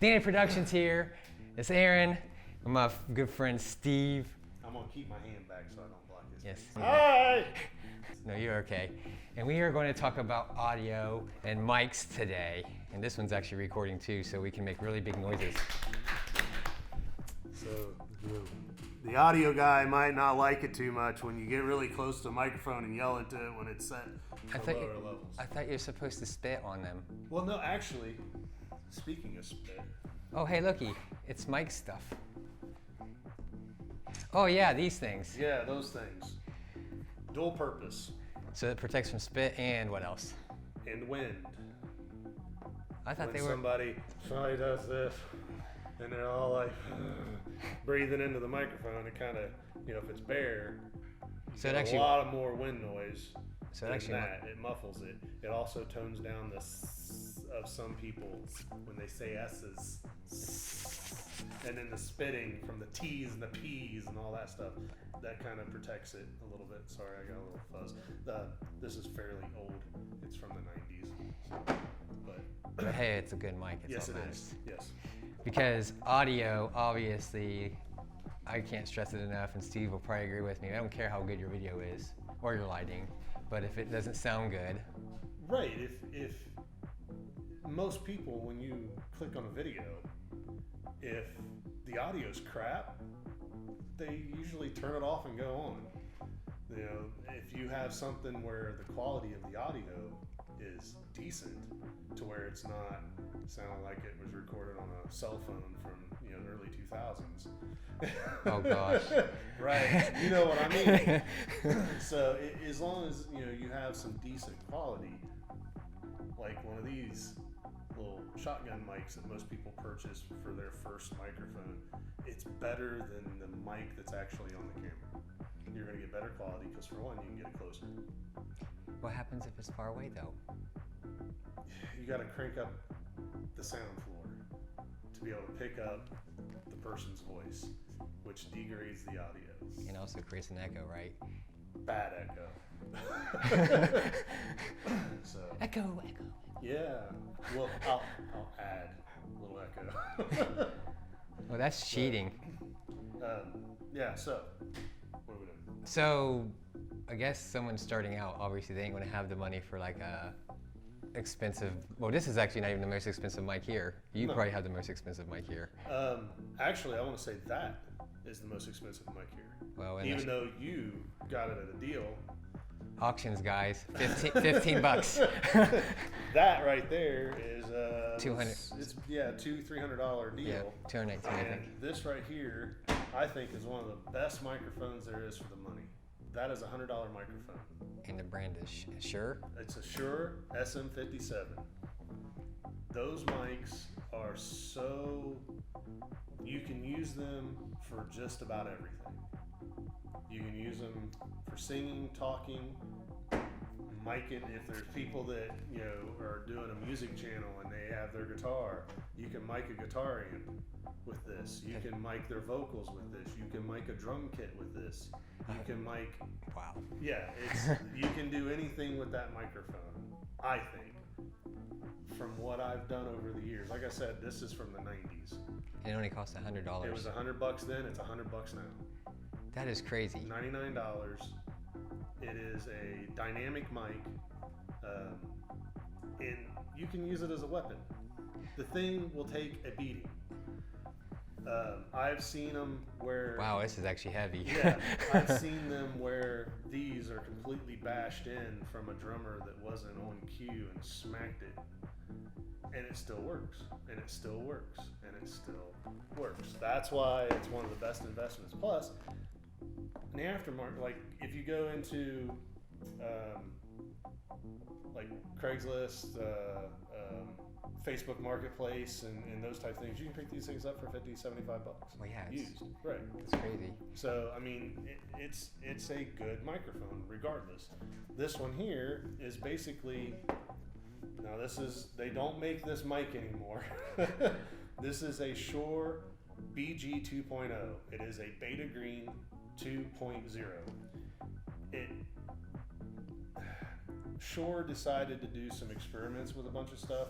Danny Productions here. It's Aaron and my good friend Steve. I'm gonna keep my hand back so I don't block his face. Hi! No, you're okay. And we are going to talk about audio and mics today. And this one's actually recording too, so we can make really big noises. So, the audio guy might not like it too much when you get really close to a microphone and yell into it when it's set to lower levels. I thought you were supposed to spit on them. Well, no, actually, speaking of spit. Oh, hey, looky. It's mic stuff. Oh, yeah, these things. Yeah, those things. Dual purpose. So it protects from spit and what else? And wind. I thought When they were... somebody does this, and they're all like breathing into the microphone, it kind of, if it's bare, So it a actually... lot of more wind noise. So it than actually... that, it muffles it. It also tones down the s of some people when they say S's. And then the spitting from the T's and the P's and all that stuff, that kind of protects it a little bit. Sorry, I got a little fuzz. This is fairly old. It's from the 90s. But hey, it's a good mic. It's yes, all it matters. is. Yes. Because audio, obviously, I can't stress it enough, and Steve will probably agree with me. I don't care how good your video is or your lighting, but if it doesn't sound good. Right. If most people, when you click on a video, if the audio's crap, they usually turn it off and go on. If you have something where the quality of the audio is decent, to where it's not sounding like it was recorded on a cell phone from the early 2000s. Oh gosh. Right. You know what I mean. So as long as you have some decent quality, like one of these little shotgun mics that most people purchase for their first microphone, it's better than the mic that's actually on the camera. You're going to get better quality because, for one, you can get it closer. What happens if it's far away though? You got to crank up the sound floor to be able to pick up the person's voice, which degrades the audio. And also creates an echo, right? Bad echo. So. Echo. Yeah. Well, I'll add a little echo. Well, that's cheating. Yeah. So, what are we doing? So, I guess someone starting out, obviously they ain't gonna have the money for like a expensive, well, this is actually not even the most expensive mic here. You probably have the most expensive mic here. Actually, I want to say that is the most expensive mic here. Well, even though you got it at a deal. Auctions, guys, 15 bucks. That right there is 200. It's $200-$300 deal. Yeah, 219, I think. And this right here, I think, is one of the best microphones there is for the money. That is a $100 microphone. And the brand is Shure? It's a Shure Sm57. Those mics are so, you can use them for just about everything. You can use them for singing, talking, micing. If there's people that are doing a music channel and they have their guitar, you can mic a guitar amp with this. You can mic their vocals with this. You can mic a drum kit with this. You can mic. Wow. Yeah, you can do anything with that microphone, I think, from what I've done over the years. Like I said, this is from the 90s. And it only costs $100. It was $100 then, it's $100 now. That is crazy. $99. It is a dynamic mic, and you can use it as a weapon. The thing will take a beating. I've seen them where... Wow, this is actually heavy. Yeah, I've seen them where these are completely bashed in from a drummer that wasn't on cue and smacked it. And it still works, and it still works, and it still works. That's why it's one of the best investments. Plus, in the aftermarket, like if you go into like Craigslist, Facebook Marketplace, and those type of things, you can pick these things up for $50-$75. Well, yeah, used, right? It's crazy. So I mean, it's a good microphone regardless. This one here is basically. Now they don't make this mic anymore. This is a Shure BG 2.0. It is a Beta Green 2.0. Shure decided to do some experiments with a bunch of stuff,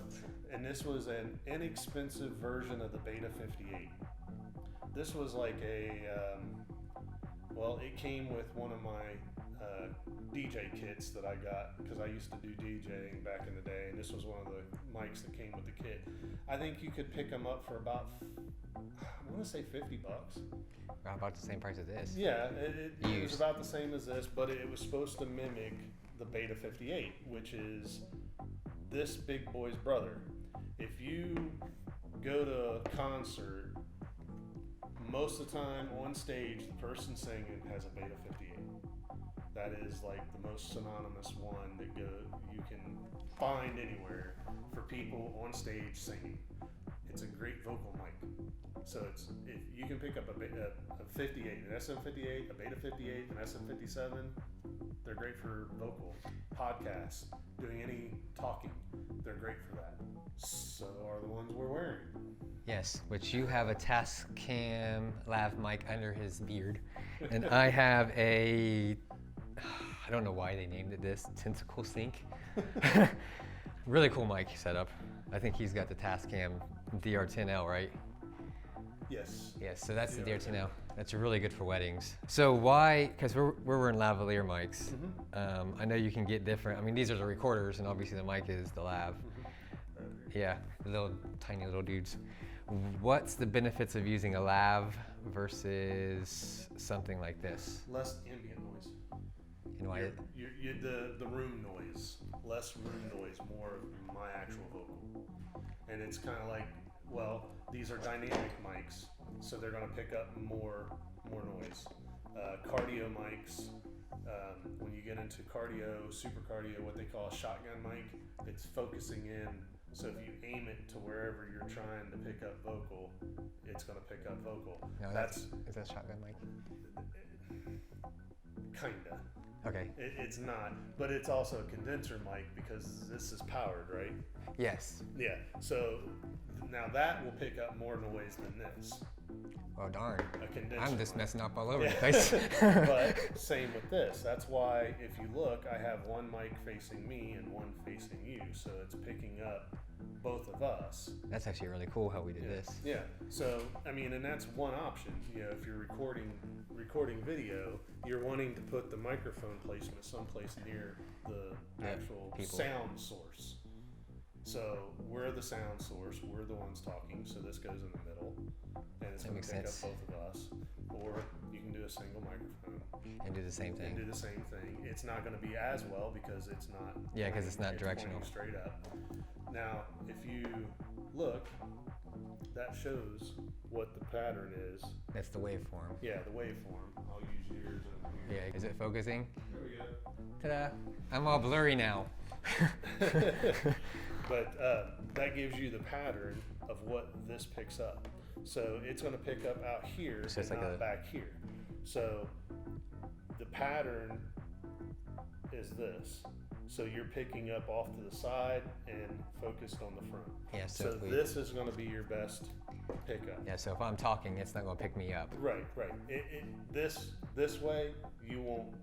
and this was an inexpensive version of the Beta 58. This was like well, it came with one of my DJ kits that I got because I used to do DJing back in the day, and this was one of the mics that came with the kit. I think you could pick them up for about, I want to say $50. About the same price as this. Yeah, it was about the same as this, but it was supposed to mimic the Beta 58, which is this big boy's brother. If you go to a concert, most of the time on stage, the person singing has a Beta 58. That is like the most synonymous one that you can find anywhere for people on stage singing. It's a great vocal mic. So if you can pick up a 58, an SM58, a Beta 58, an SM57, they're great for vocal, podcasts, doing any talking. They're great for that. So are the ones we're wearing. Yes, which you have a Tascam lav mic under his beard, and I have I don't know why they named it this, Tentacle Sync. Really cool mic setup. I think he's got the Tascam DR10L, right? Yes. Yes, so that's the DR10L. That's really good for weddings. So why, because we're wearing lavalier mics. I know you can get different, I mean, these are the recorders, and obviously the mic is the lav. Yeah, the little tiny little dudes. What's the benefits of using a lav versus something like this? Less ambient noise. And why? The room noise, less room noise, more of my actual vocal. And it's kind of like, well, these are dynamic mics, so they're going to pick up more noise. Cardio mics, when you get into cardio, super cardio, what they call a shotgun mic, it's focusing in. So if you aim it to wherever you're trying to pick up vocal, it's going to pick up vocal. No, is that shotgun mic? Kinda. Okay. It's not, but it's also a condenser mic because this is powered, right? Yes. Yeah. So now that will pick up more noise than this. Oh darn. A condenser I'm just mic. messing up all over the place. But same with this. That's why if you look, I have one mic facing me and one facing you, so it's picking up both of us. That's actually really cool how we did this. Yeah. So I mean, and that's one option. You know, if you're recording video, you're wanting to put the microphone placement someplace near the actual sound source. So we're the sound source, we're the ones talking, so this goes in the middle, and it's going to pick up both of us. Or you can do a single microphone. And do the same thing. It's not going to be as well because it's not. Yeah, because it's not directional. Straight up. Now, if you look, that shows what the pattern is. That's the waveform. Yeah, the waveform. I'll use yours over here. Yeah, is it focusing? There we go. Ta-da! I'm all blurry now. But that gives you the pattern of what this picks up. So it's going to pick up out here and not back here. So the pattern is this. So you're picking up off to the side and focused on the front. Yeah, so this is going to be your best pickup. Yeah, so if I'm talking, it's not going to pick me up. Right. This way, you won't.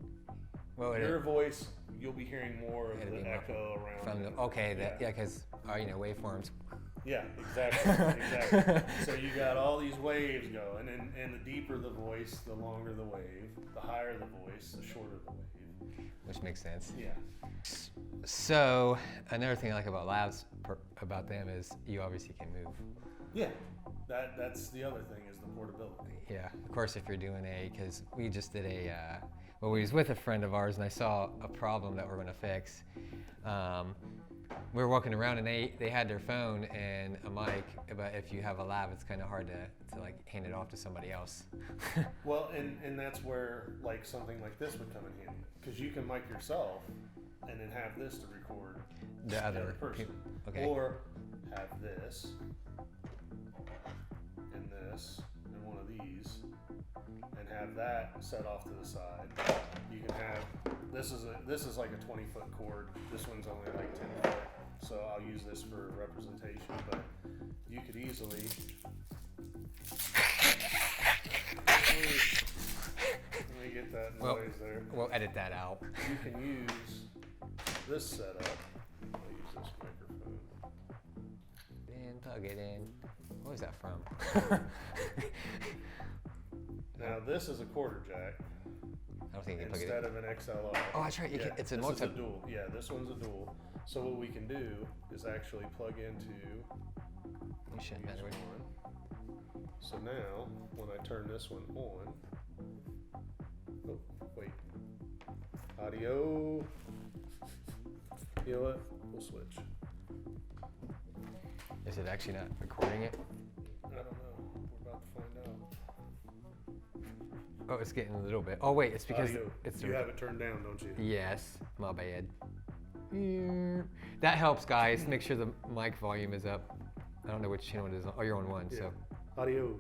Well, your voice, you'll be hearing more of the echo around. Yeah, because waveforms. Yeah, exactly. So you got all these waves going, and the deeper the voice, the longer the wave. The higher the voice, the shorter the wave. Which makes sense. Yeah. So another thing I like about labs, about them, is you obviously can move. Yeah, that's the other thing is the portability. Yeah, of course if you're doing because we just did we was with a friend of ours and I saw a problem that we're going to fix. We were walking around and they had their phone and a mic, but if you have a lab, it's kind of hard to like hand it off to somebody else. Well, and that's where like something like this would come in handy because you can mic yourself and then have this to record the other person. Okay. Or have this and this and one of these and have that set off to the side. You can have this is like a 20-foot cord. This one's only like 10 foot. So I'll use this for representation, but you could easily let me get that noise there. We'll edit that out. You can use this setup. I'll use this microphone. plug it in. What was that from? Now this is a quarter jack I don't think you can plug it instead in. of an XLR. Oh, that's right. Yeah, It's a this is multi. a dual. Yeah, this one's a dual. So what we can do is actually plug into You shouldn't use matter. one. So now when I turn this one on, oh wait, audio. You know what? We'll switch. Is it actually not recording it? I don't know. We're about to find out. Oh, it's getting a little bit. Oh wait, it's because Audio. it's You have it turned down, don't you? Yes, my bad. That helps, guys. Make sure the mic volume is up. I don't know which channel it is on. Oh, you're on one, Yeah. so. Audio,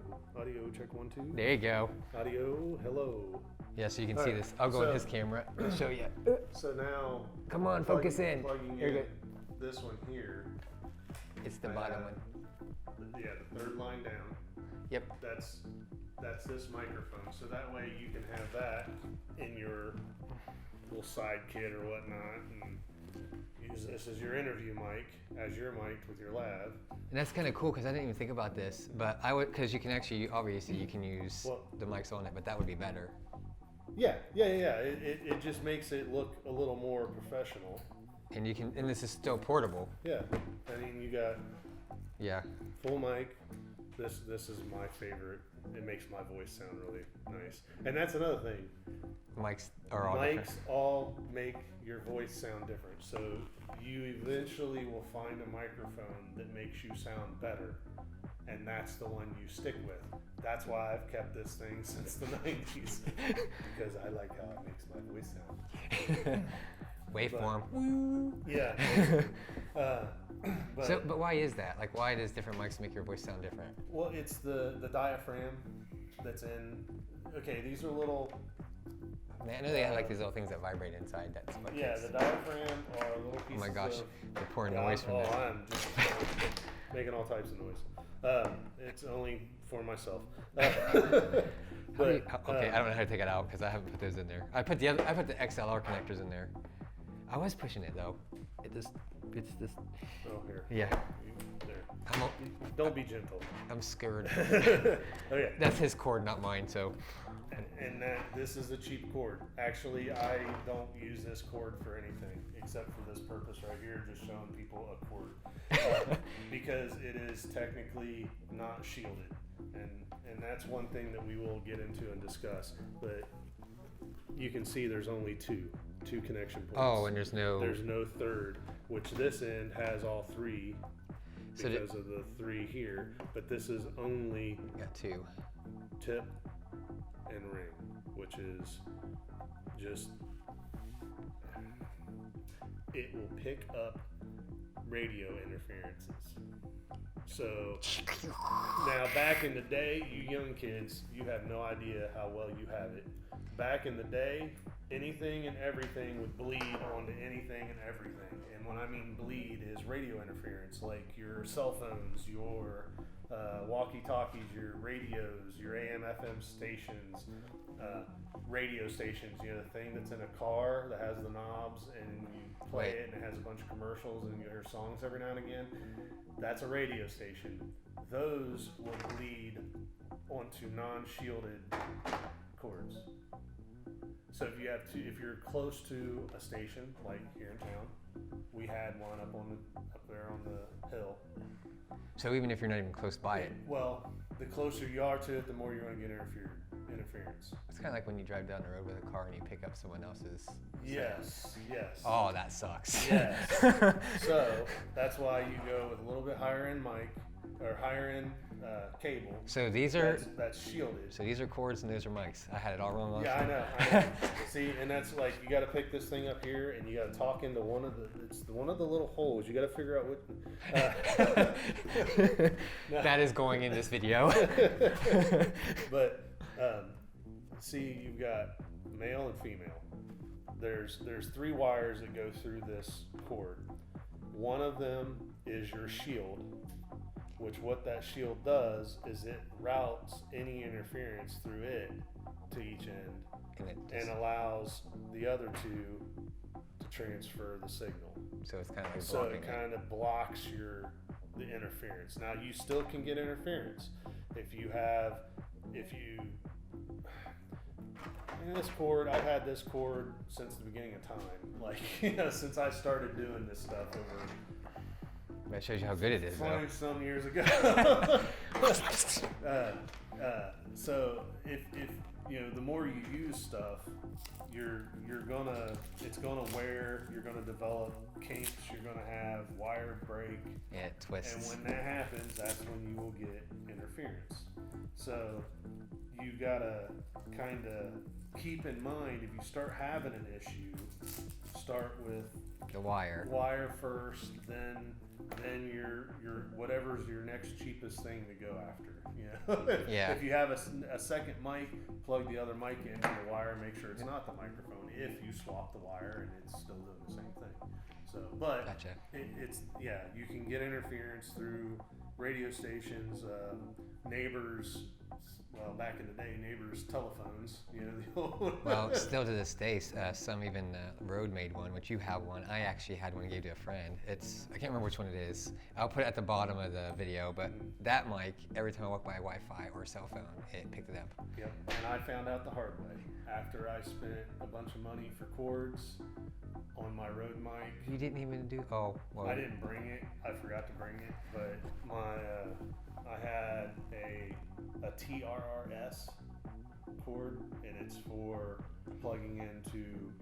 check 1, 2. There you go. Audio, hello. Yeah, so you can All see right, this. I'll go so- in his camera and show you. So now, Come on, focus in. Plugging Here you in go. this one here. It's the I bottom have- one. Yeah, the third line down. Yep. That's this microphone. So that way you can have that in your little side kit or whatnot, and use this as your interview mic, as your mic with your lab. And that's kind of cool because I didn't even think about this, but I would, because you can actually, obviously you can use Well- the mics on it, but that would be better. Yeah. It just makes it look a little more professional. And you can, and this is still portable. Yeah. I mean, you got Yeah. full mic. This is my favorite. It makes my voice sound really nice. And that's another thing. Mics are all Mics different. all make your voice sound different. So you eventually will find a microphone that makes you sound better. And that's the one you stick with. That's why I've kept this thing since the 90s. Because I like how it makes my voice sound. Waveform. Yeah. But, But why is that? Like, why does different mics make your voice sound different? well, it's the diaphragm that's in. Okay, these are little. Man, I know they have like these little things that vibrate inside. That's what. Yeah, the diaphragm are little pieces. Oh my gosh, of, the poor Yeah, noise from that. I'm just making all types of noise. It's only for myself. Okay, I but, don't know how to take it out because I haven't put those in there. I put the XLR connectors in there. I was pushing it though. It's this. Oh, here. Yeah. There. I'm Don't be gentle. scared. Okay. That's his cord, not mine. So. And this is a cheap cord. Actually, I don't use this cord for anything except for this purpose right here, just showing people a cord, because it is technically not shielded, and that's one thing that we will get into and discuss. But you can see there's only two connection points. Oh, and there's no third, which this end has all three So because of the three here, but this is only got two. tip and ring, which is just, it will pick up radio interferences. So now, back in the day, you young kids, you have no idea how well you have it. Back in the day, anything and everything would bleed onto anything and everything. And when I mean bleed is radio interference, like your cell phones, your walkie-talkies, your radios, your AM, FM stations, radio stations, you know, the thing that's in a car that has the knobs and you play it and it has a bunch of commercials and you hear songs every now and again. That's a radio station. Those will bleed onto non-shielded cords. So if you're close to a station, like here in town, we had one up there on the hill. So even if you're not even close by it, Well, the closer you are to it, the more you're going to get interference. it's kind of like when you drive down the road with a car and you pick up someone else's. Yes. Oh, that sucks. Yes. So that's why you go with a little bit higher end mic or higher end cable. So these are that's shielded. so these are cords and those are mics. I had it all wrong last Yeah, time. I know. See, and that's like you got to pick this thing up here, and you got to talk into one of the little holes. You got to figure out what. That is going in this video. But see, you've got male and female. There's three wires that go through this cord. One of them is your shield, which what that shield does is it routes any interference through it to each end and allows the other two to transfer the signal. So it's kind of like So blocking it kind of blocks your the interference. Now you still can get interference if you this cord. I've had this cord since the beginning of time, like since I started doing this stuff over. That shows you how good it is, 20 some years ago. So if the more you use stuff, it's gonna wear. You're gonna develop kinks. You're gonna have wire break. Yeah, it twists. And when that happens, that's when you will get interference. So you gotta kind of keep in mind, if you start having an issue, start with the wire first, then your whatever's your next cheapest thing to go after. Yeah. If you have a second mic, plug the other mic into the wire. Make sure it's not the microphone. If you swap the wire and it's still doing the same thing. So, but gotcha. You can get interference through radio stations, neighbors. Well, back in the day, neighbors' telephones, the old. Well, still to this day, some even Rode made one, which you have one. I actually had one and gave to a friend. I can't remember which one it is. I'll put it at the bottom of the video, but that mic, every time I walk by Wi-Fi or cell phone, it picked it up. Yep, and I found out the hard way. After I spent a bunch of money for cords on my Rode mic. You didn't even do, well. I didn't bring it. I forgot to bring it, but I had a TRRS cord, and it's for plugging into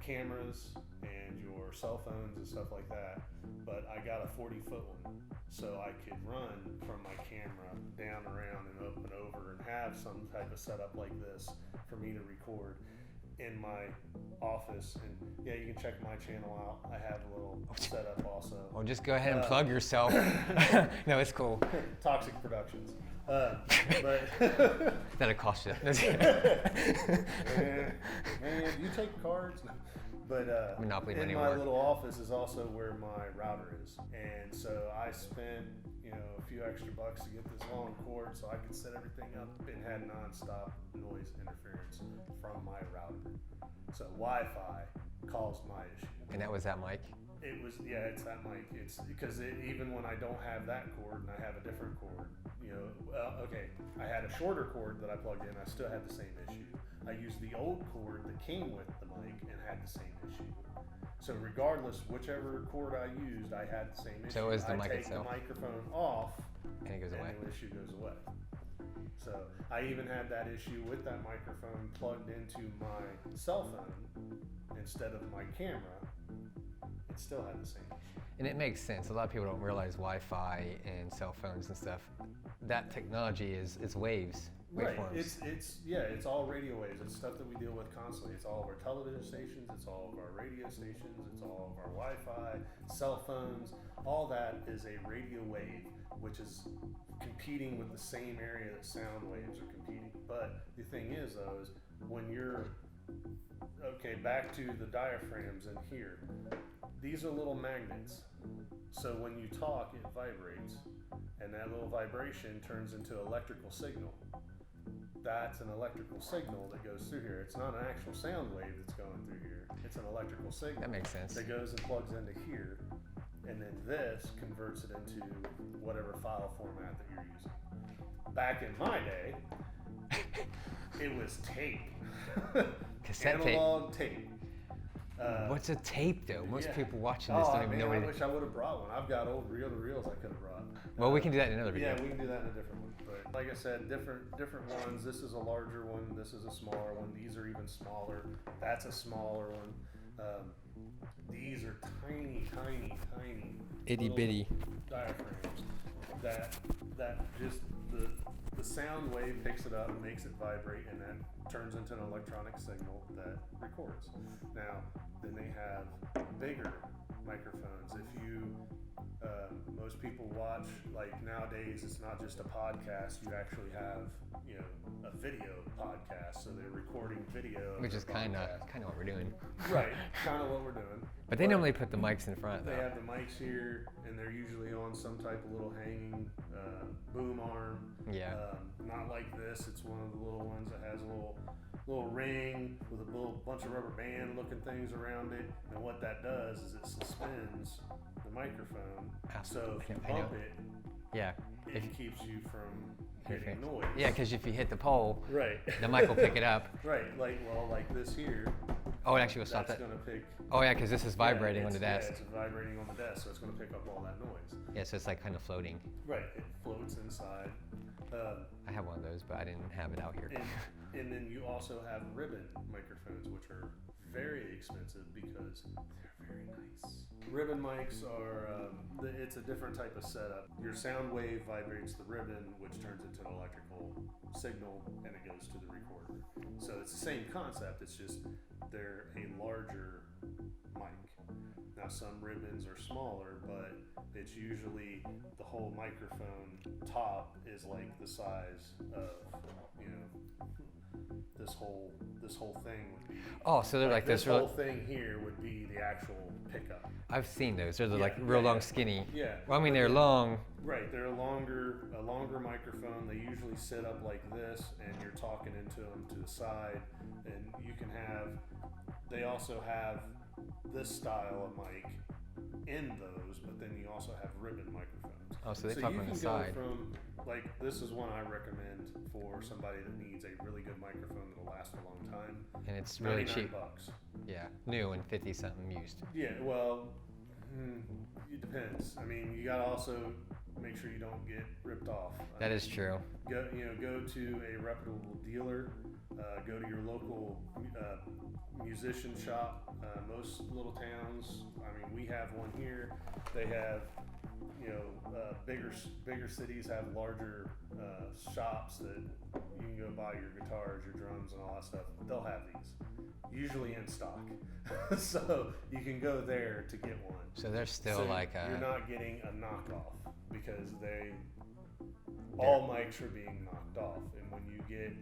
cameras and your cell phones and stuff like that. But I got a 40-foot one, so I could run from my camera down, around, and up and over, and have some type of setup like this for me to record in my office. And yeah, you can check my channel out. I have a little setup also. Well, just go ahead and plug yourself. No, it's cool. Toxic Productions. But that'll cost you. man, you take cards? But Monopoly in money my work. little office is also where my router is, and so I spent a few extra bucks to get this long cord so I could set everything up and had nonstop noise interference from my router. So Wi-Fi caused my issue. And that was that mic? It was, it's that mic. It's because even when I don't have that cord and I have a different cord, I had a shorter cord that I plugged in, I still had the same issue. I used the old cord that came with the mic and had the same issue. So regardless, whichever cord I used, I had the same issue. So is the mic take itself. the microphone off, and it goes away. And the issue goes away. So I even had that issue with that microphone plugged into my cell phone instead of my camera. It still had the same issue. And it makes sense. A lot of people don't realize Wi-Fi and cell phones and stuff. That technology is waves. Right. Waveforms. It's all radio waves. It's stuff that we deal with constantly. It's all of our television stations. It's all of our radio stations. It's all of our Wi-Fi, cell phones. All that is a radio wave, which is competing with the same area that sound waves are competing. But the thing is, though, is when you're back to the diaphragms in here. These are little magnets. So when you talk, it vibrates, and that little vibration turns into electrical signal. That's an electrical signal that goes through here. It's not an actual sound wave that's going through here. It's an electrical signal. That makes sense. That goes and plugs into here, and then this converts it into whatever file format that you're using. Back in my day, it was tape. Cassette Analog tape. What's a tape, though? Most people watching this don't even know what I wish I would have brought one. I've got old reel-to-reels I could have brought. Well, we can do that in another video. Yeah, we can do that in a different one. But like I said, different ones. This is a larger one. This is a smaller one. These are even smaller. That's a smaller one. These are tiny, tiny, tiny. Itty bitty diaphragms. That just the sound wave picks it up, makes it vibrate, and then turns into an electronic signal that records. Now, then they have bigger microphones. If you, most people watch, like nowadays, it's not just a podcast. You actually have, a video podcast. So they're recording video. Which is kind of what we're doing. Right, kind of what we're doing. But they normally put the mics in front, though. They have the mics here, and they're usually on some type of little hanging boom arm. Yeah. Not like this. It's one of the little ones that has a little little ring with a little bunch of rubber band looking things around it. And what that does is it suspends the microphone. So if you bump it, yeah, it keeps you from getting noise. Yeah, because if you hit the pole, right, the mic will pick it up. Right, like this here. Oh, it actually will stop that. That's going to pick. Oh yeah, because this is vibrating on the desk. Yeah, it's vibrating on the desk, so it's going to pick up all that noise. Yeah, so it's like kind of floating. Right, it floats inside. I have one of those, but I didn't have it out here. And then you also have ribbon microphones, which are very expensive because they're very nice. Ribbon mics are, it's a different type of setup. Your sound wave vibrates the ribbon, which turns into an electrical signal, and it goes to the recorder. So it's the same concept, it's just they're a larger mic. Now some ribbons are smaller, but it's usually the whole microphone top is like the size of, this whole thing would be. Oh, so they're like this whole thing here would be the actual pickup. I've seen those. They're like real long, skinny. Yeah. Well, I mean, they're long. Right. They're a longer microphone. They usually sit up like this, and you're talking into them to the side, and you can have. They also have this style of mic in those, but then you also have ribbon microphones. Oh, so they talk on the side. So you can go from, like, this is one I recommend for somebody that needs a really good microphone that'll last a long time. And it's really cheap. $99. Yeah, new and 50 something used. Yeah, well, it depends. I mean, you gotta also make sure you don't get ripped off. That is true. Go to a reputable dealer. Go to your local musician shop. Most little towns, I mean, we have one here. They have, bigger cities have larger shops that you can go buy your guitars, your drums, and all that stuff. They'll have these, usually in stock. So you can go there to get one. So they're still you're not getting a knockoff because all mics are being knocked off, and when you get,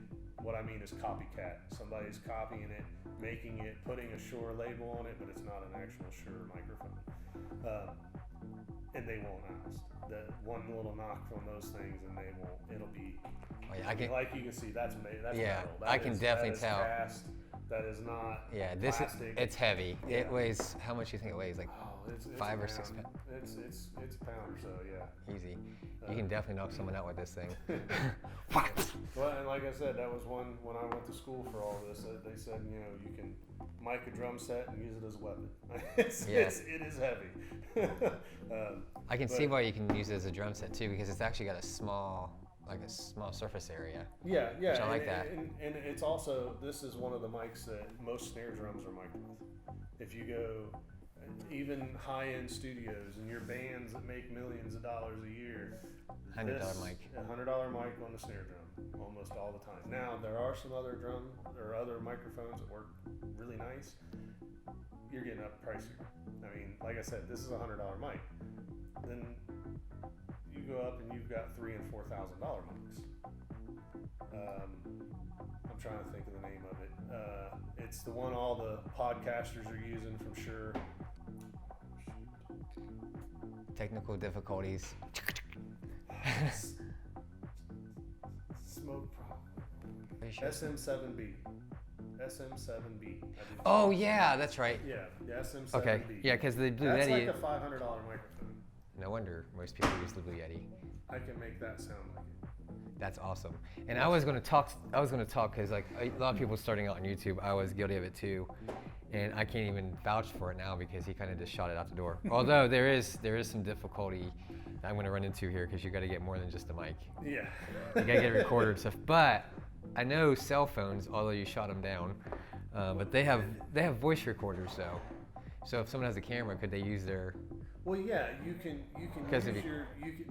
what I mean is copycat. Somebody's copying it, making it, putting a Shure label on it, but it's not an actual Shure microphone. And they won't last. That one little knock from those things, and they won't. It'll be. Oh, yeah, like you can see, that's metal. Yeah, that I can definitely tell. Cast. That is not. Yeah, plastic. It's heavy. Yeah. It weighs. How much do you think it weighs? Like it's 5 or 6 pounds. It's a pound or so. Yeah. Easy. You can definitely knock someone out with this thing. Well, and like I said, that was one when I went to school for all this. They said, you can mic a drum set and use it as a weapon. It is heavy. I can see why you can use it as a drum set too, because it's actually got a small surface area. Yeah. Which I like that. And it's also, this is one of the mics that most snare drums are mic'd with. If you go even high-end studios and your bands that make millions of dollars a year, $100 mic. $100 mic on the snare drum almost all the time. Now there are some other other microphones that work really nice. You're getting up pricier. I mean, like I said, this is a $100 mic. Then you go up and you've got $3,000 and $4,000 mics. I'm trying to think of the name of it. It's the one all the podcasters are using from Shure. Technical difficulties. Smoke problem. Sure? SM7B. SM7B. Oh yeah, that's right. Yeah, the SM7B. Okay. Yeah, because the Blue That's Yeti. like a $500 microphone. No wonder most people use the Blue Yeti. I can make that sound like it. That's awesome. And I was going to talk because like a lot of people starting out on YouTube, I was guilty of it too, and I can't even vouch for it now because he kind of just shot it out the door. Although there is some difficulty that I'm going to run into here because you got to get more than just a mic. Yeah. You got to get a recorder and stuff. But I know cell phones, although you shot them down, but they have voice recorders though. So if someone has a camera, could they use their? Well, yeah, you can use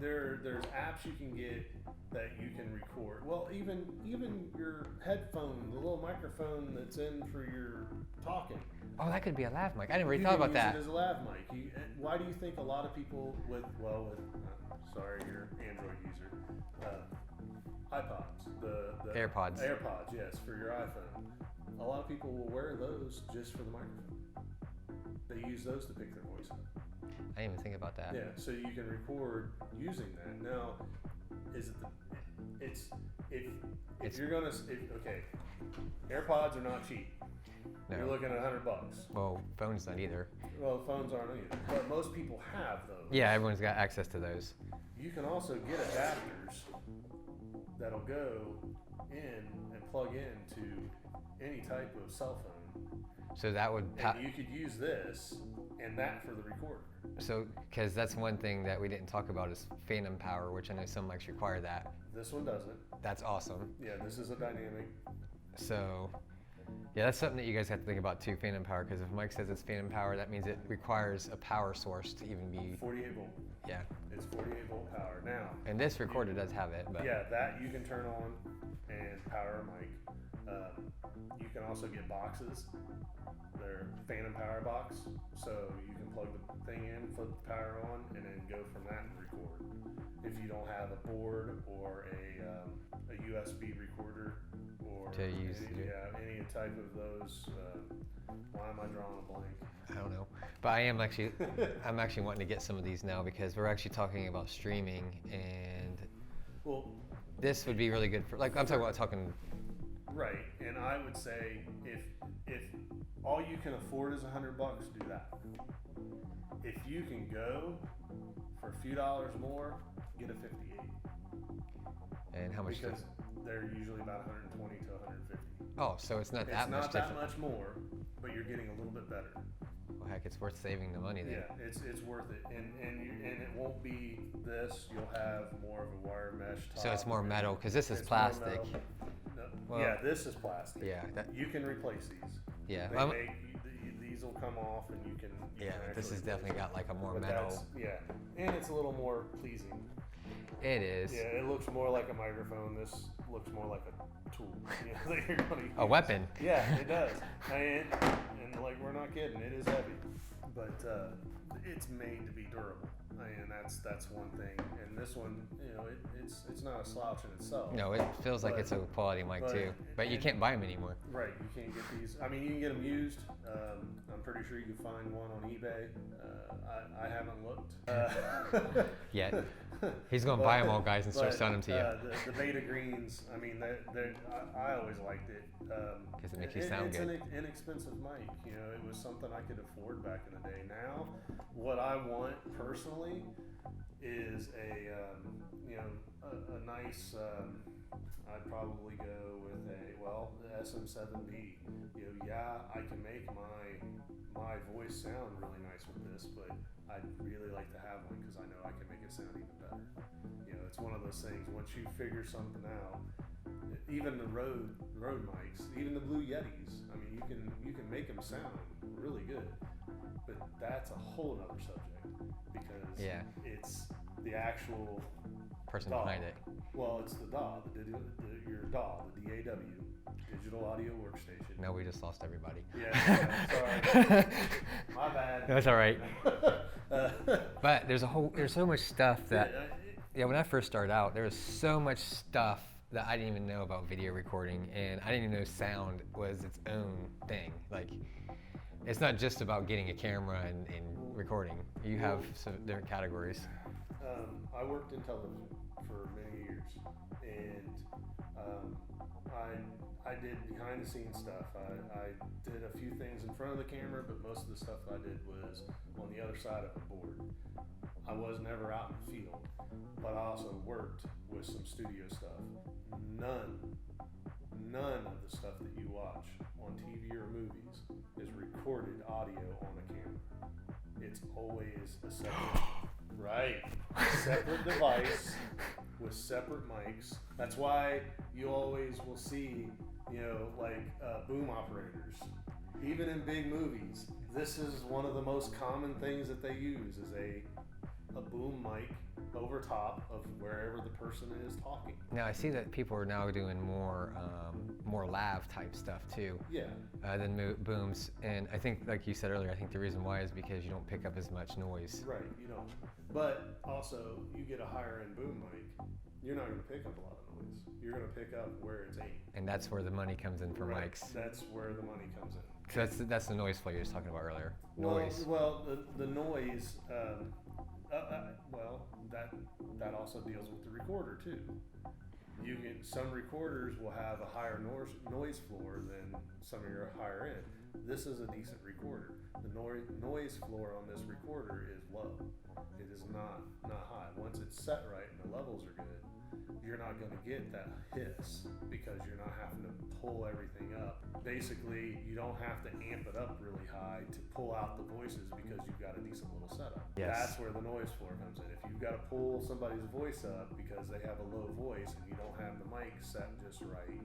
there's apps you can get that you can record. Well, even your headphone, the little microphone that's in for your talking. Oh, that could be a lav mic. I never really thought about that. It as a lav mic. Why do you think a lot of people sorry, you're an Android user, iPods, the AirPods. AirPods, yes, for your iPhone. A lot of people will wear those just for the microphone. They use those to pick their voice up. I didn't even think about that. Yeah, so you can record using that. Now, AirPods are not cheap. No. You're looking at $100. Well, phones not either. Well, phones aren't either, but most people have those. Yeah, everyone's got access to those. You can also get adapters that'll go in and plug into any type of cell phone. So that would. And you could use this and that for the recorder. So, because that's one thing that we didn't talk about is phantom power, which I know some mics require that. This one doesn't. That's awesome. Yeah, this is a dynamic. So, yeah, that's something that you guys have to think about too, phantom power, because if Mike says it's phantom power, that means it requires a power source to even be. 48 volt. Yeah. It's 48 volt power. Now. And this recorder does have it, but. Yeah, that you can turn on and power a mic. You can also get boxes. They're phantom power box, so you can plug the thing in, flip the power on, and then go from that and record. If you don't have a board or a USB recorder or To use any type of those, why am I drawing a blank? I don't know, but I'm actually wanting to get some of these now because we're actually talking about streaming, and Well, this would be really good for, like, I'm talking. right, and I would say if all you can afford is $100, do that. If you can go for a few dollars more, get a 58. And how much? Because they're usually about 120 to 150. Oh, so it's not that It's much not that different. much more, but you're getting a little bit better. Well, heck, it's worth saving the money then. Yeah, it's worth it, and it won't be this. You'll have more of a wire mesh top. So it's more metal because this is It's more plastic. metal. No, Well, yeah, this is plastic. Yeah, that, You can replace these. yeah. They make these will come off, and you can. Yeah, this has definitely got like a more But metal. that's- Yeah, and it's a little more pleasing. It is. Yeah, it looks more like a microphone. This looks more like a tool. You know, that you're gonna use. A weapon. Yeah, it does. And like, we're not kidding. It is heavy, but it's made to be durable. And that's one thing. And this one, you know, it's not a slouch in itself. No, it feels like it's a quality mic too. But you can't buy them anymore. Right, you can't get these. I mean, you can get them used. I'm pretty sure you can find one on eBay. I haven't looked. Yeah. He's gonna buy them all, guys, and start selling them to you. The Beta Greens, I mean, I always liked it. Because it makes you sound it's good. It's an inexpensive mic. You know, it was something I could afford back in the day. Now, what I want personally is a nice. I'd probably go with the SM7B. You know, yeah, I can make my voice sound really nice with this, but I'd really like to have one because I know I can make it sound even better. You know, it's one of those things. Once you figure something out, even the Rode mics, even the Blue Yetis. I mean, you can make them sound really good, but that's a whole other subject because it's the actual Person DAW. behind it. Well, it's the DAW, your DAW, the DAW, Digital Audio Workstation. No, we just lost everybody. Yeah, sorry. My bad. That's all right. But there's so much stuff that, when I first started out, there was so much stuff that I didn't even know about video recording, and I didn't even know sound was its own thing. Like, it's not just about getting a camera and recording. You have some different categories. I worked in television for many years, and I did behind the scenes stuff. I did a few things in front of the camera, but most of the stuff I did was on the other side of the board. I was never out in the field, but I also worked with some studio stuff. None of the stuff that you watch on TV or movies is recorded audio on a camera. It's always a separate device with separate mics. That's why you always will see, boom operators. Even in big movies, this is one of the most common things that they use is a boom mic over top of wherever the person is talking. Now I see that people are now doing more lav type stuff too. Yeah. Than booms, and I think, like you said earlier, I think the reason why is because you don't pick up as much noise. Right, you don't. But also, you get a higher end boom mic, you're not going to pick up a lot of noise. You're going to pick up where it's aimed. And that's where the money comes in for mics. That's where the money comes in. So that's the noise floor you were talking about earlier. Noise. Well, the noise. That also deals with the recorder too. some recorders will have a higher noise floor than some of your higher end. This is a decent recorder. The noise floor on this recorder is low. It is not high. Once it's set right and the levels are good, you're not going to get that hiss because you're not having to pull everything up. Basically, you don't have to amp it up really high to pull out the voices because you've got a decent little setup. Yes. That's where the noise floor comes in. If you've got to pull somebody's voice up because they have a low voice and you don't have the mic set just right,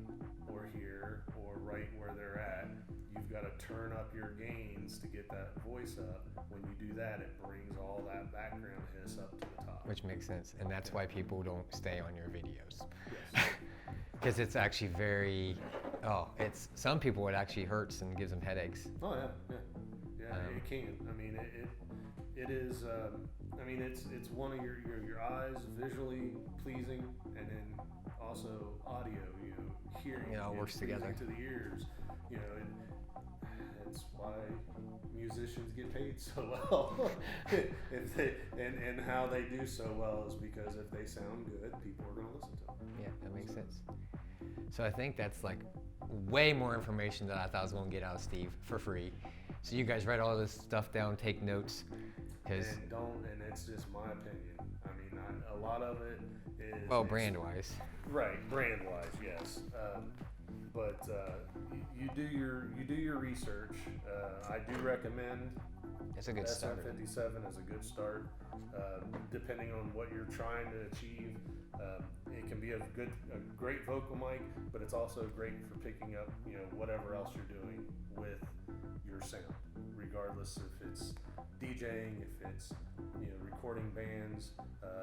or here, or right where they're at, you've got to turn up your gains to get that voice up. When you do that, it brings all that background hiss up to the top. Which makes sense, and that's why people don't stay on your videos. Yes. Because it's actually very, some people it actually hurts and gives them headaches. Oh yeah. It can. I mean, it is. I mean, it's one of your eyes visually pleasing, and then also audio. You know, hearing. It all works together to the ears. You know, it's why musicians get paid so well. If they and how they do so well is because if they sound good, people are going to listen to them. Yeah, that makes sense. So I think that's like way more information than I thought I was going to get out of Steve for free. So you guys write all this stuff down, take notes, because and it's just my opinion. I mean, a lot of it is brand wise. Right, brand wise, yes. But you do your research. I do recommend. It's a good start. SM57 is a good start. Depending on what you're trying to achieve, it can be a great vocal mic, but it's also great for picking up, you know, whatever else you're doing with your sound, regardless if it's DJing, if it's, you know, recording bands,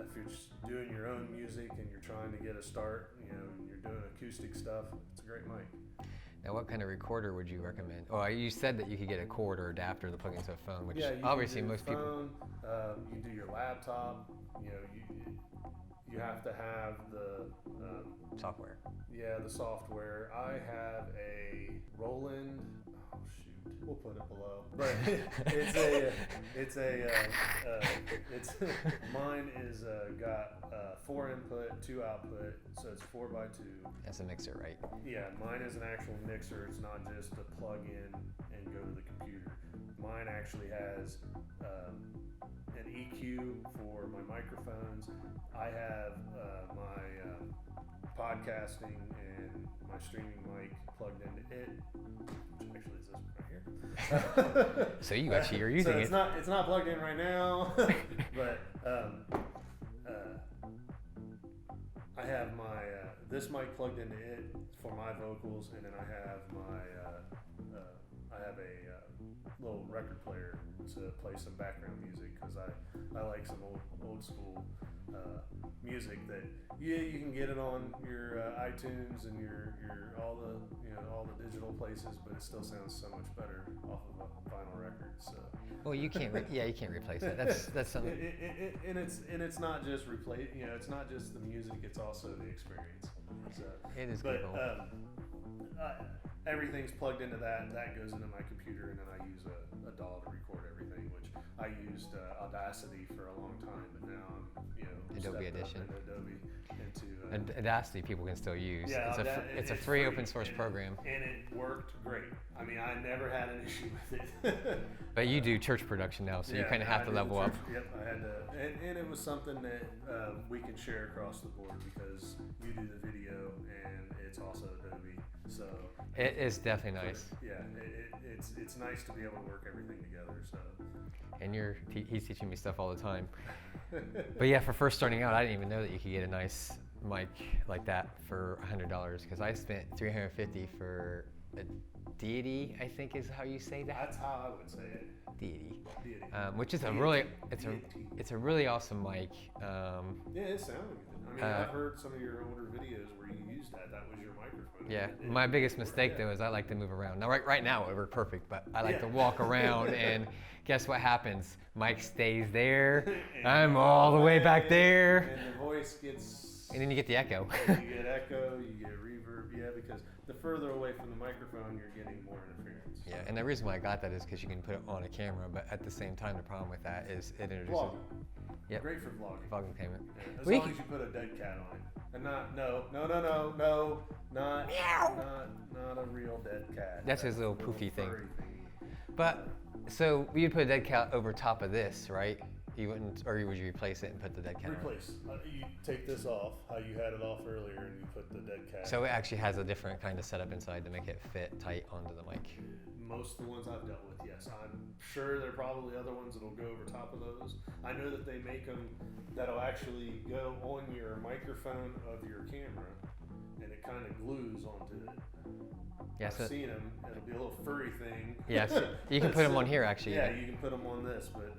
if you're just doing your own music and you're trying to get a start, you know, and you're doing acoustic stuff, it's a great mic. Now, what kind of recorder would you recommend? Oh, you said that you could get a cord or adapter to plug into a phone, which obviously most people. You do your laptop. You know, you have to have the software. Yeah, the software. I have a Roland. Oh shoot, we'll put it below. But it's mine is got 4 input, 2 output, so it's 4x2. That's a mixer, right? Yeah, mine is an actual mixer. It's not just a plug in and go to the computer. Mine actually has an EQ for my microphones. I have my podcasting and my streaming mic plugged into it, which actually is this one right here. So you actually are using it. It's not plugged in right now, but I have my this mic plugged into it for my vocals, and then I have a little record player to play some background music because I like some old school music that you can get it on your iTunes and your all the digital places, but it still sounds so much better off of a vinyl record. So well, you can't you can't replace it. That's something. And it's not just replace. You know, it's not just the music; it's also the experience. So, it is but, cool. Everything's plugged into that. That goes into my computer, and then I use a DAW to record everything, which I used Audacity for a long time, but now I'm Adobe Edition. Into Audacity people can still use. Yeah, it's a free open source program. And it worked great. I mean, I never had an issue with it. But you do church production now, so you kind of have to level up. Yep, I had to, and it was something that we can share across the board because you do the video and it's also Adobe. So it is definitely nice. Yeah, it's nice to be able to work everything together. So. And he's teaching me stuff all the time. But yeah, for first starting out, I didn't even know that you could get a nice mic like that for $100 because I spent $350 for a Deity, I think is how you say that. That's how I would say it. Deity. Which is it's a really awesome mic. Yeah, it sounded good. I mean, I've heard some of your older videos where you used that. That was your microphone. Yeah, my biggest mistake though is I like to move around. Now, right now it would work perfect, but I like to walk around and guess what happens? Mike stays there. I'm all the way back there. And the voice gets. And then you get the echo. You get echo. You get reverb. Yeah, because the further away from the microphone, you're getting more interference. Yeah, and the reason why I got that is because you can put it on a camera, but at the same time, the problem with that is it introduces. Vlogging. Yep. Great for vlogging. Vlogging payment. Yeah, as long as you put a dead cat on it. And not a real dead cat. That's his little poofy thing. furry But, so you'd put a dead cat over top of this, right? You wouldn't, or would you replace it and put the dead cat on? Replace. You take this off, how you had it off earlier, and you put the dead cat. So it actually has a different kind of setup inside to make it fit tight onto the mic. Most of the ones I've dealt with, yes. I'm sure there are probably other ones that'll go over top of those. I know that they make them that'll actually go on your microphone of your camera, and it kind of glues onto it. Yeah, I've seen them. It'll be a little furry thing. Yeah, so you can put them on here actually. Yeah, you can put them on this, but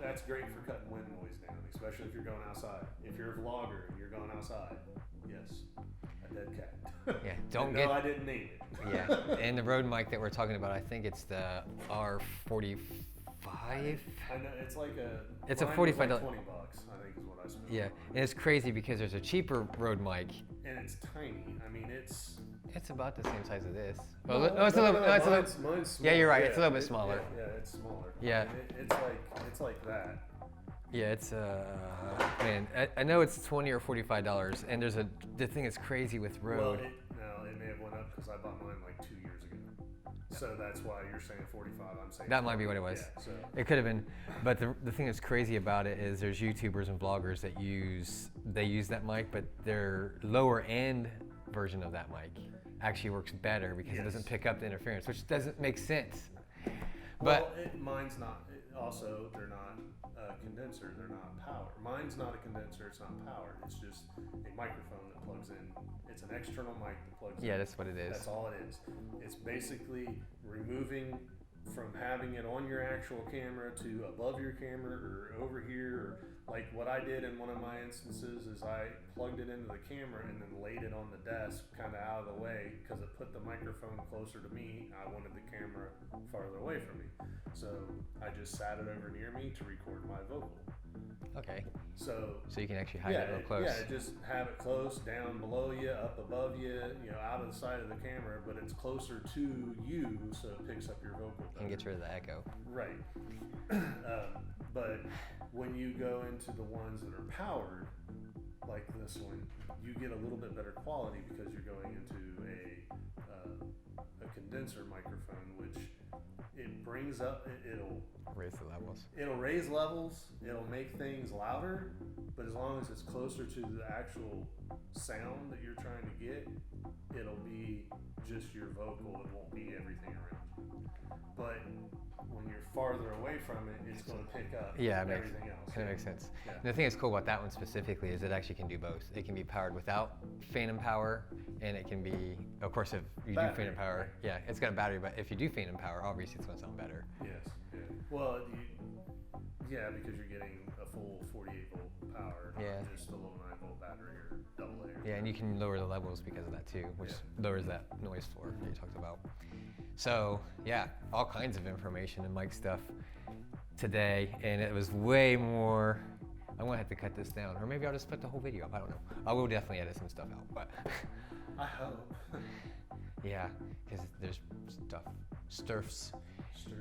that's great for cutting wind noise down, especially if you're going outside. If you're a vlogger and you're going outside, yes, a dead cat. Yeah, don't No, I didn't name it. Yeah, and the Rode mic that we're talking about, I think it's the R45. I know it's like It's a mine was $45. like $20, I think is what I spent. Yeah, on and it's crazy because there's a cheaper Rode mic. and it's tiny. I mean, it's. It's about the same size as this. Well, no, it's a little. No, it's a little. Mine's small. Yeah, you're right. Yeah, It's a little bit smaller. Yeah, it's smaller. Yeah. I mean, it's like that. Yeah, it's man. I know it's $20 or $45, and the thing is crazy with Well, Rode. it may have went up because I bought mine like 2 years ago. So that's why you're saying 45. I'm saying That might be what it was. Yeah, so. It could have been, but the thing that's crazy about it is there's YouTubers and vloggers that use that mic, but their lower end version of that mic actually works better because it doesn't pick up the interference, which doesn't make sense. But Mine's not. Also, they're not a condenser. They're not power. Mine's not a condenser. It's not powered. It's just a microphone that plugs in. It's an external mic that plugs in. yeah, that's what it is. That's all it is. It's basically removing from having it on your actual camera to above your camera or over here. Or like what I did in one of my instances is I plugged it into the camera and then laid it on the desk kind of out of the way because it put the microphone closer to me. I wanted the camera farther away from me. So I just sat it over near me to record my vocal. Okay. So you can actually hide it real close. Yeah, just have it close, down below you, up above you, out of the side of the camera, but it's closer to you, so it picks up your vocal better. And gets rid of the echo. Right. But when you go into the ones that are powered, like this one, you get a little bit better quality because you're going into a condenser microphone, which it brings up, it'll Raise the levels. It'll raise levels, it'll make things louder, but as long as it's closer to the actual sound that you're trying to get, it'll be just your vocal, it won't be everything around you. But when you're farther away from it, it's going to pick up everything else. Kind of makes sense. Yeah. And the thing that's cool about that one specifically is it actually can do both. It can be powered without phantom power, and it can be, of course, if you do phantom power, it's got a battery, but if you do phantom power, obviously it's going to sound better. Yes. Yeah. Well, because you're getting a full 48 volt power, not just a little 9 volt battery or double A. Yeah, and you can lower the levels because of that too, which lowers that noise floor that you talked about. So yeah, all kinds of information and mic stuff today, and it was way more. I'm gonna have to cut this down, or maybe I'll just put the whole video up. I don't know. I will definitely edit some stuff out, but I hope. Yeah, because there's stuffs.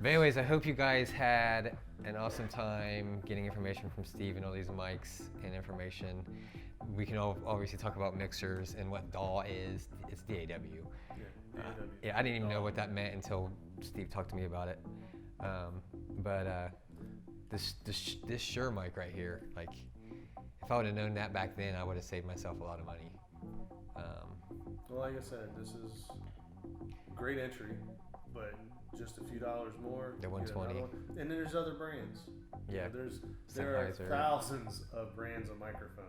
But anyways, I hope you guys had an awesome time getting information from Steve and all these mics and information. We can all obviously talk about mixers and what DAW is. It's DAW. Yeah, I didn't even know what that meant until Steve talked to me about it. This Shure mic right here, like, if I would have known that back then, I would have saved myself a lot of money. Well, like I said, this is great entry, but just a few dollars more. The 120. And then there's other brands. Yeah. There are thousands of brands of microphone.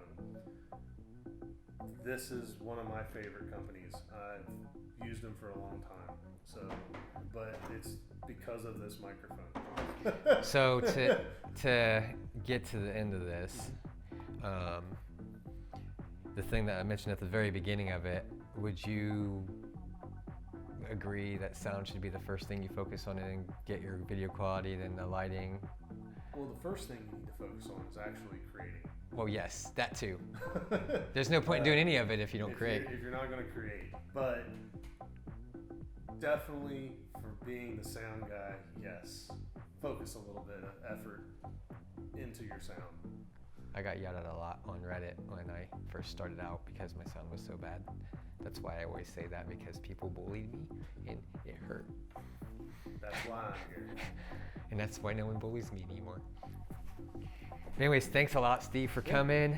This is one of my favorite companies. I've used them for a long time. So, but it's because of this microphone. So to get to the end of this, the thing that I mentioned at the very beginning of it, would you agree that sound should be the first thing you focus on and get your video quality, then the lighting? Well, the first thing you need to focus on is actually creating Well, yes, that too. There's no point in doing any of it if you don't create. If you're not going to create. But definitely for being the sound guy, yes. Focus a little bit of effort into your sound. I got yelled at a lot on Reddit when I first started out because my sound was so bad. That's why I always say that, because people bullied me and it hurt. That's why I'm here. And that's why no one bullies me anymore. Anyways, thanks a lot, Steve, for coming.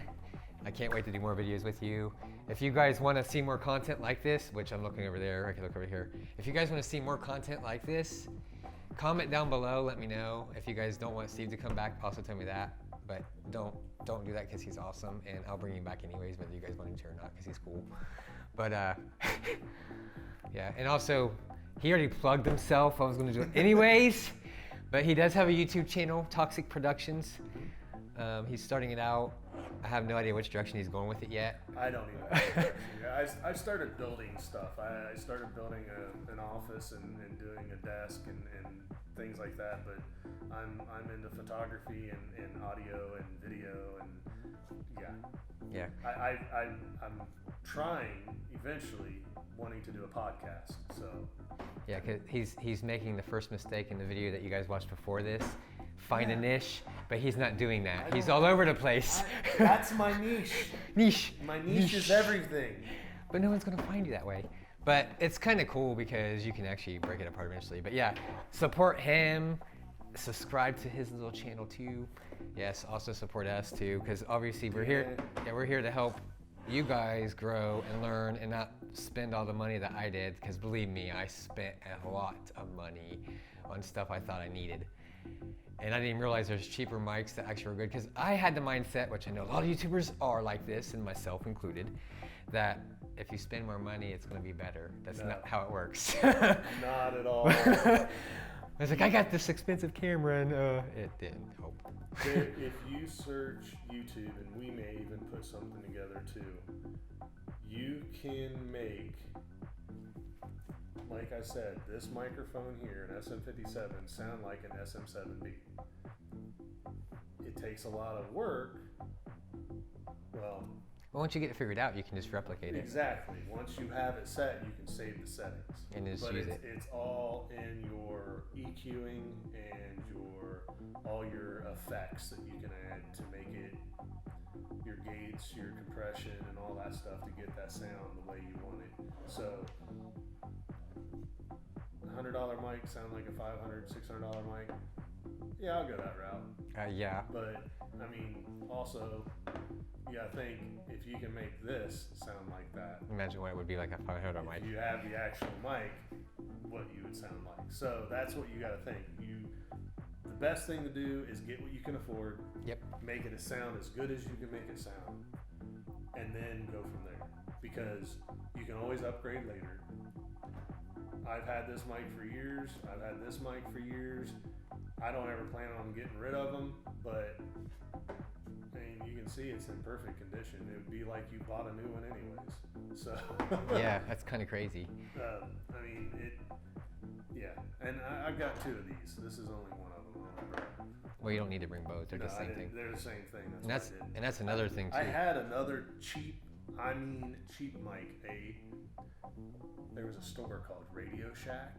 I can't wait to do more videos with you. If you guys want to see more content like this, which I'm looking over there, I can look over here. If you guys want to see more content like this, comment down below, let me know. If you guys don't want Steve to come back, also tell me that. But don't do that because he's awesome, and I'll bring him back anyways, whether you guys want him to or not, because he's cool. But yeah, and also, he already plugged himself. I was going to do it anyways, but he does have a YouTube channel, Toxic Productions. He's starting it out. I have no idea which direction he's going with it yet. I don't even know. I started building stuff. I started building an office and doing a desk and things like that. But I'm into photography and audio and video and yeah. I'm trying eventually wanting to do a podcast. So yeah, because he's making the first mistake in the video that you guys watched before this. Find a niche, but he's not doing that. He's all over the place. That's my niche. Niche. My niche is everything. But no one's gonna find you that way. But it's kind of cool because you can actually break it apart eventually. But yeah, support him. Subscribe to his little channel too. Yes, also support us too, because obviously we're here. Yeah, we're here to help you guys grow and learn and not spend all the money that I did. Because believe me, I spent a lot of money on stuff I thought I needed. And I didn't even realize there's cheaper mics that actually were good, because I had the mindset, which I know a lot of YouTubers are like this, and myself included, that if you spend more money, it's going to be better. That's not how it works. Not at all. I was like, I got this expensive camera, and it didn't help. If you search YouTube, and we may even put something together too, you can make, like I said, this microphone here, an SM57, sound like an SM7B. It takes a lot of work. Well, once you get it figured out, you can just replicate it. Exactly. Once you have it set, you can save the settings. And just but use it. It's all in your EQing and all your effects that you can add to make it, your gates, your compression, and all that stuff to get that sound the way you want it. So $100 mic sound like a $500, $600 mic. Yeah, I'll go that route. Yeah. But I mean, also, you gotta think, if you can make this sound like that. Imagine what it would be like a $500 mic. If you have the actual mic, what you would sound like. So that's what you gotta think. The best thing to do is get what you can afford. Yep. Make it sound as good as you can make it sound, and then go from there. Because you can always upgrade later. I've had this mic for years. I've had this mic for years. I don't ever plan on getting rid of them, but I mean, you can see it's in perfect condition. It would be like you bought a new one anyways. So yeah, that's kind of crazy. I mean, yeah. And I've got two of these. This is only one of them. Well, you don't need to bring both. They're the same thing. They're the same thing. And that's another thing too. I had another cheap mic. There was a store called Radio Shack.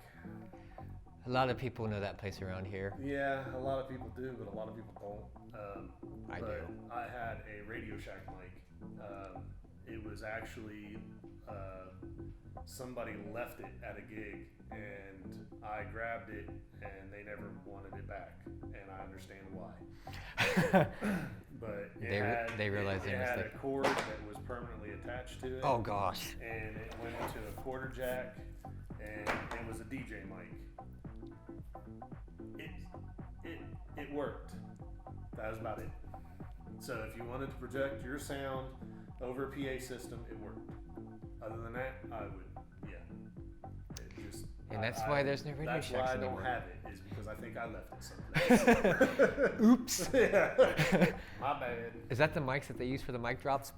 A lot of people know that place around here. Yeah, a lot of people do, but a lot of people don't. I do. I had a Radio Shack mic. It was actually somebody left it at a gig, and I grabbed it, and they never wanted it back, and I understand why. But they realized it had a cord that was permanently attached to it. Oh gosh! And it went into a quarter jack, and it was a DJ mic. It worked. That was about it. So if you wanted to project your sound over a PA system, it worked. Other than that, I would, And that's why there's no Radio Shacks anymore. That's why I don't have it, is because I think I left it someplace. Oops. Yeah. My bad. Is that the mics that they use for the mic drops?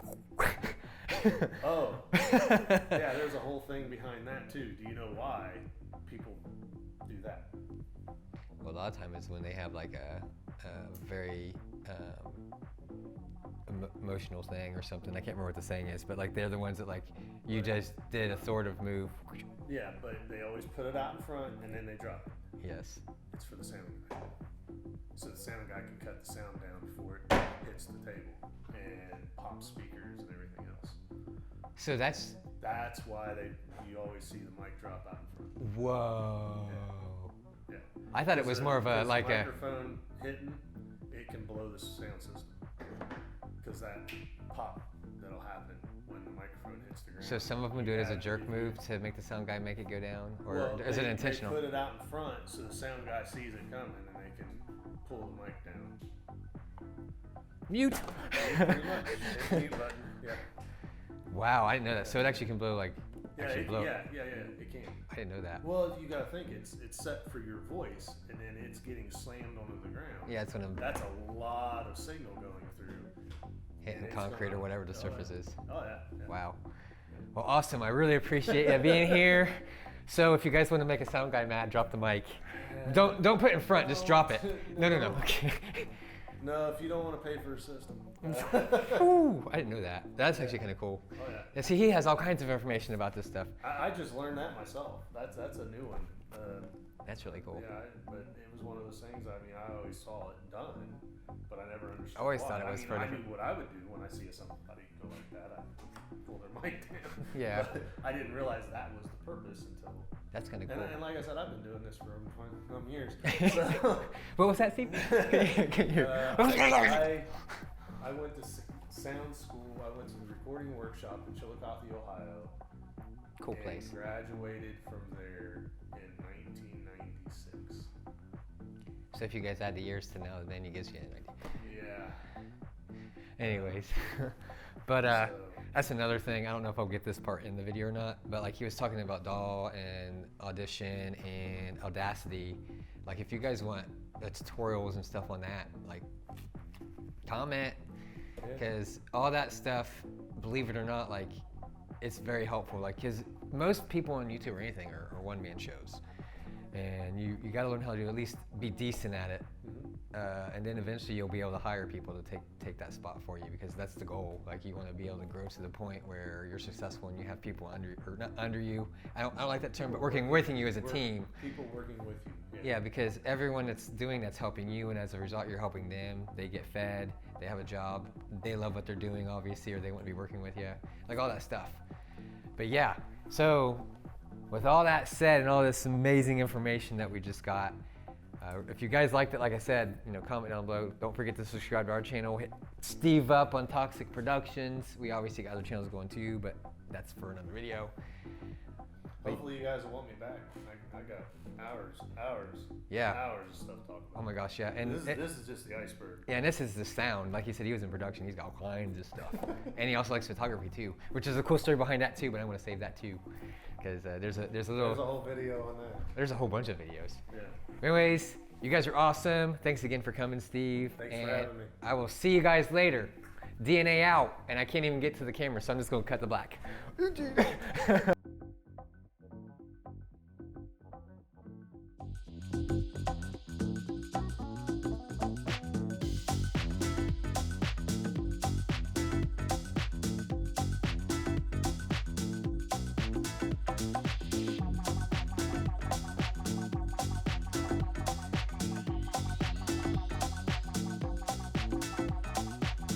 Oh. Yeah, there's a whole thing behind that too. Do you know why people do that? Well, a lot of times it's when they have like a very emotional thing or something. I can't remember what the saying is, but like they're the ones that like you just did a sort of move. Yeah, but they always put it out in front and then they drop it. Yes. It's for the sound guy. So the sound guy can cut the sound down before it hits the table and pop speakers and everything else. So that's why you always see the mic drop out in front. Whoa. Yeah. I thought it was more of a like a microphone hitting. It can blow the sound system because that pop that'll happen when the microphone hits the ground. So some of them do it as a jerk move to make the sound guy make it go down, or is it intentional? They put it out in front so the sound guy sees it coming and they can pull the mic down. Mute. Pretty much. Mute button. Yeah. Wow, I didn't know that. So it actually can blow like Yeah, actually blow. yeah, it can. I didn't know that. Well, you gotta think it's set for your voice, and then it's getting slammed onto the ground. Yeah, it's when I'm That's a lot of signal going through. hitting concrete or whatever the surface is. Oh yeah. Wow. Well, awesome. I really appreciate you being here. So if you guys want to make a sound guy mad, drop the mic. Don't put it in front. Just drop it. No. Okay. No, if you don't want to pay for a system. Ooh, I didn't know that. That's actually kind of cool. Oh yeah. Yeah, see, he has all kinds of information about this stuff. I just learned that myself. That's a new one. That's really cool. Yeah, but it was one of those things. I mean, I always saw it done, but I never understood. I always why. thought it was for I different- knew what I would do when I see somebody go like that. I pull their mic down. Yeah. But I didn't realize that was the purpose until. That's kind of cool. And like I said, I've been doing this for some years. So, What was that, Steve? I went to sound school. I went to the recording workshop in Chillicothe, Ohio. Cool place. And graduated from there in 1996. So if you guys add the years to now, then it gives you an idea. Yeah. Anyways, but So- that's another thing. I don't know if I'll get this part in the video or not, but like he was talking about DAW and Audition and Audacity. Like if you guys want tutorials and stuff on that, like comment, because all that stuff, believe it or not, like it's very helpful. Like because most people on YouTube or anything are one-man shows, and you got to learn how to at least be decent at it. And then eventually you'll be able to hire people to take that spot for you, because that's the goal. Like you want to be able to grow to the point where you're successful and you have people not under you. I don't like that term, but working with you as a team. People working with you. Yeah, because everyone that's doing that's helping you, and as a result you're helping them. They get fed, they have a job, they love what they're doing obviously, or they want to be working with you. Like all that stuff. But yeah, so with all that said and all this amazing information that we just got, if you guys liked it, like I said, comment down below. Don't forget to subscribe to our channel. Hit Steve up on Toxic Productions. We obviously got other channels going too, but that's for another video. Hopefully you guys will want me back. I got hours of stuff to talk about. Oh my gosh, yeah. And this is just the iceberg. Yeah, and this is the sound. Like he said, he was in production. He's got all kinds of stuff. And he also likes photography too, which is a cool story behind that too, but I'm going to save that too. Because there's a whole video on that. There's a whole bunch of videos. Yeah. Anyways, you guys are awesome. Thanks again for coming, Steve. Thanks for having me. I will see you guys later. DNA out. And I can't even get to the camera, so I'm just going to cut the black.